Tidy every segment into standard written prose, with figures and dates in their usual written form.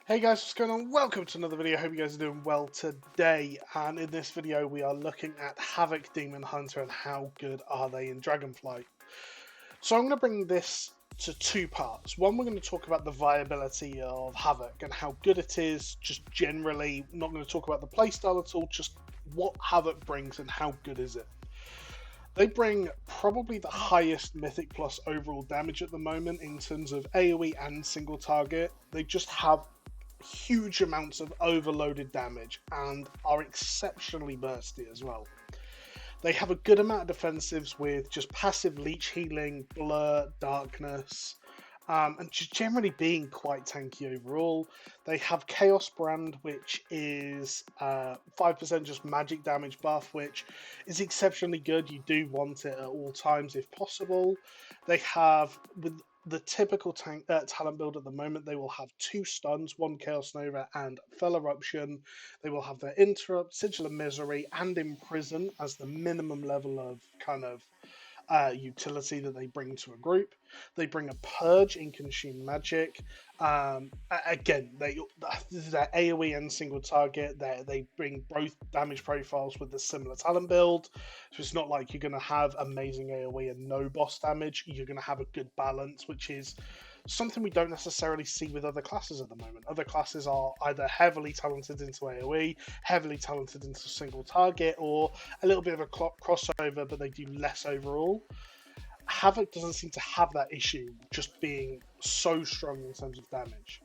Hey guys, what's going on? Welcome to another video. Hope you guys are doing well today. And in this video, we are looking at Havoc Demon Hunter and how good are they in Dragonflight. So I'm going to bring this to two parts. One, we're going to talk about the viability of Havoc and how good it is, just generally. I'm not going to talk about the playstyle at all, just what Havoc brings and how good is it. They bring probably the highest Mythic Plus overall damage at the moment in terms of AoE and single target. They just have huge amounts of overloaded damage and are exceptionally bursty as well. They have a good amount of defensives with just passive leech healing, blur, darkness, and just generally being quite tanky overall. They have Chaos Brand, which is 5% just magic damage buff, which is exceptionally good. You do want it at all times if possible. They have, with the typical talent build at the moment, they will have 2 stuns, 1 Chaos Nova and Fell Eruption. They will have their Interrupt, Sigil of Misery, and Imprison as the minimum level of kind of utility that they bring to a group. They bring a Purge in Consume Magic. Again, they're AoE and single target. They bring both damage profiles with a similar talent build. So it's not like you're going to have amazing AoE and no boss damage. You're going to have a good balance, which is something we don't necessarily see with other classes at the moment. Other classes are either heavily talented into AoE, heavily talented into single target, or a little bit of a crossover, but they do less overall. Havoc doesn't seem to have that issue, just being so strong in terms of damage.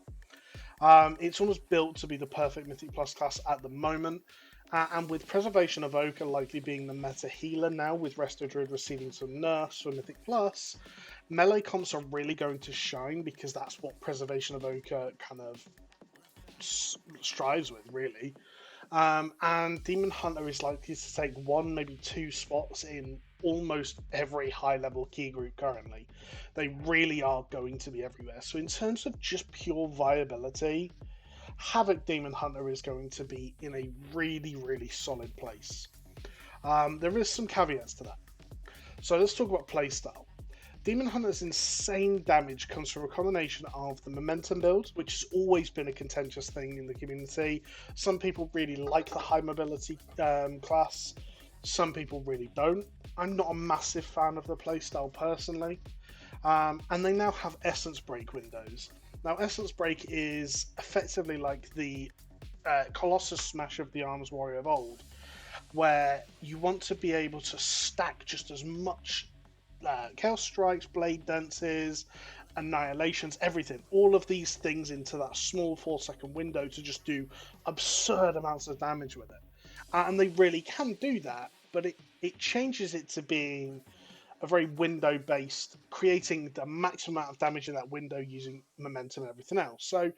It's almost built to be the perfect Mythic Plus class at the moment. And with Preservation Evoker likely being the meta healer now, with Resto Druid receiving some nerfs for Mythic Plus, melee comps are really going to shine because that's what Preservation Evoker kind of strives with, really. And Demon Hunter is likely to take 1, maybe 2 spots in almost every high-level key group currently. They really are going to be everywhere. So in terms of just pure viability, Havoc Demon Hunter is going to be in a really, really solid place. There is some caveats to that. So let's talk about playstyle. Demon Hunter's insane damage comes from a combination of the momentum build, which has always been a contentious thing in the community. Some people really like the high mobility class, some people really don't. I'm not a massive fan of the playstyle personally. And they now have Essence Break windows. Now, Essence Break is effectively like the Colossus Smash of the Arms Warrior of old, where you want to be able to stack just as much Chaos Strikes, Blade Dances, Annihilations, everything, all of these things into that small 4-second window to just do absurd amounts of damage with it. And they really can do that, but it changes it to being a very window based, creating the maximum amount of damage in that window using momentum and everything else. So,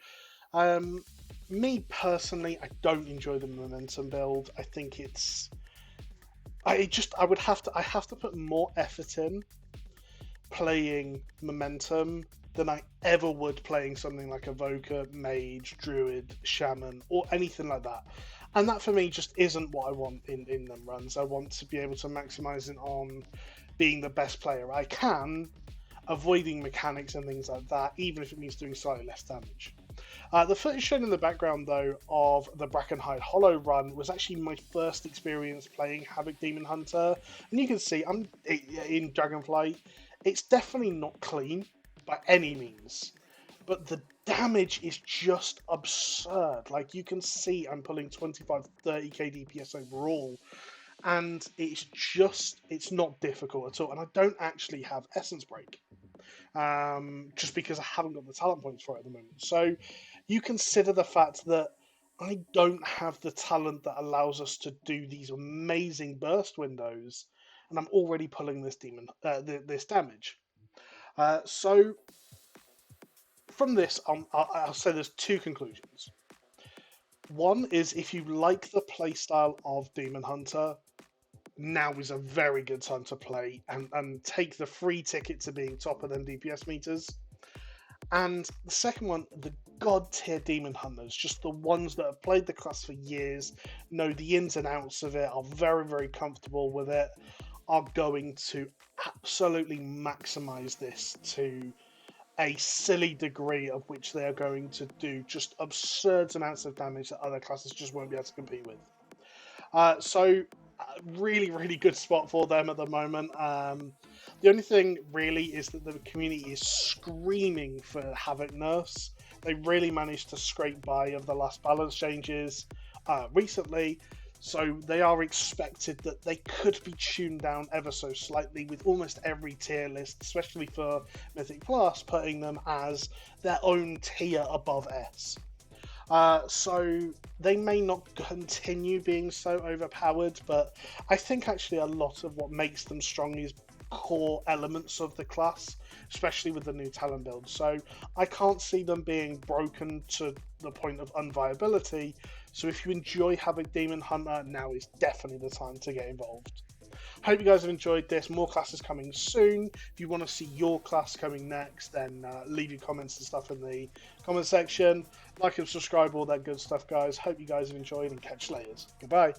me personally, I don't enjoy the momentum build. I think I have to put more effort in playing momentum than I ever would playing something like Evoker, Mage, Druid, Shaman, or anything like that. And that for me just isn't what I want in them runs. I want to be able to maximize it on being the best player I can, avoiding mechanics and things like that, even if it means doing slightly less damage. The footage shown in the background, though, of the Brackenhide Hollow run was actually my first experience playing Havoc Demon Hunter. And you can see, I'm in Dragonflight. It's definitely not clean by any means, but the damage is just absurd. Like, you can see I'm pulling 25-30k DPS overall, and it's not difficult at all. And I don't actually have Essence Break, just because I haven't got the talent points for it at the moment. So you consider the fact that I don't have the talent that allows us to do these amazing burst windows, and I'm already pulling this this damage. So from this, I'll say there's 2 conclusions. One is, if you like the playstyle of Demon Hunter, now is a very good time to play and take the free ticket to being top of them DPS meters. And the second one, the god tier Demon Hunters, just the ones that have played the class for years, know the ins and outs of it, are very, very comfortable with it, are going to absolutely maximize this to a silly degree of which they are going to do just absurd amounts of damage that other classes just won't be able to compete with. Really, really good spot for them at the moment. The only thing really is that the community is screaming for Havoc nerfs. They really managed to scrape by of the last balance changes recently, so they are expected that they could be tuned down ever so slightly with almost every tier list, especially for Mythic Plus, putting them as their own tier above S. So they may not continue being so overpowered, but I think actually a lot of what makes them strong is core elements of the class, especially with the new talent build. So I can't see them being broken to the point of unviability. So if you enjoy Havoc Demon Hunter, now is definitely the time to get involved. Hope you guys have enjoyed this. More classes coming soon. If you want to see your class coming next, then leave your comments and stuff in the comment section. Like and subscribe, all that good stuff, guys. Hope you guys have enjoyed, and catch you later. Goodbye.